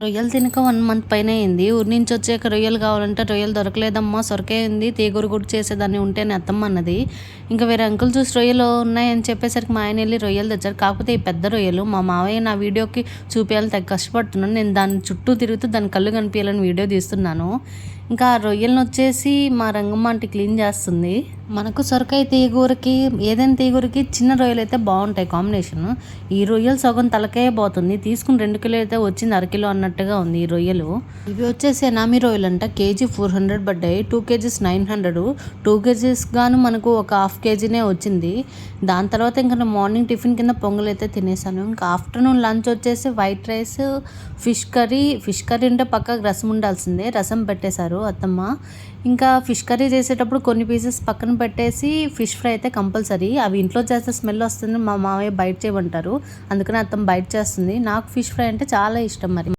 రొయ్యలు తినక 1 మంత్ పైన అయింది. ఊరి నుంచి వచ్చాక రొయ్యలు కావాలంటే రొయ్యలు దొరకలేదమ్మా, సొరకాయ ఉంది, తీగూర కూడా చేసేదాన్ని ఉంటే అని అత్తమ్మ అన్నది. ఇంకా వేరే అంకుల్ చూసి రొయ్యలు ఉన్నాయని చెప్పేసరికి మా ఆయన వెళ్ళి రొయ్యలు తెచ్చారు. కాకపోతే ఈ పెద్ద రొయ్యలు మా మావయ్య నా వీడియోకి చూపించాలని తెగ కష్టపడుతున్నాను. నేను దాని చుట్టూ తిరుగుతూ దాని కళ్ళు కనిపించాలని వీడియో తీస్తున్నాను. ఇంకా ఆ రొయ్యలను వచ్చేసి మా రంగమ్మ ఆంటీ క్లీన్ చేస్తుంది. మనకు సొరకాయ తీగూరకి ఏదైనా తీగూరకి చిన్న రొయ్యలు అయితే బాగుంటాయి కాంబినేషన్. ఈ రొయ్యలు సగం తలకాయ పోతుంది, తీసుకుని 2 కిలో అయితే వచ్చింది, అరకిలో అన్నట్టుగా ఉంది ఈ రొయ్యలు. ఇవి వచ్చేసి ఎనామి రొయ్యలు అంట. కేజీ 400 పడ్డాయి. 2 kgs 900. 2 kgs గాను మనకు ఒక ½ kgనే వచ్చింది. దాని తర్వాత ఇంకా మార్నింగ్ టిఫిన్ కింద పొంగల్ అయితే తినేసాను. ఇంకా ఆఫ్టర్నూన్ లంచ్ వచ్చేసి వైట్ రైస్, ఫిష్ కర్రీ అంటే పక్కకు రసం ఉండాల్సిందే, రసం పెట్టేశారు అత్తమ్మ. ఇంకా ఫిష్ కర్రీ చేసేటప్పుడు కొన్ని పీసెస్ పక్కన పెట్టేసి ఫిష్ ఫ్రై అయితే కంపల్సరీ. అవి ఇంట్లో చేస్తే స్మెల్ వస్తుంది, మా మామయ్య బయట చేయమంటారు, అందుకని అత్తమ్మ బయట చేస్తుంది. నాకు ఫిష్ ఫ్రై అంటే చాలా ఇష్టం. మరి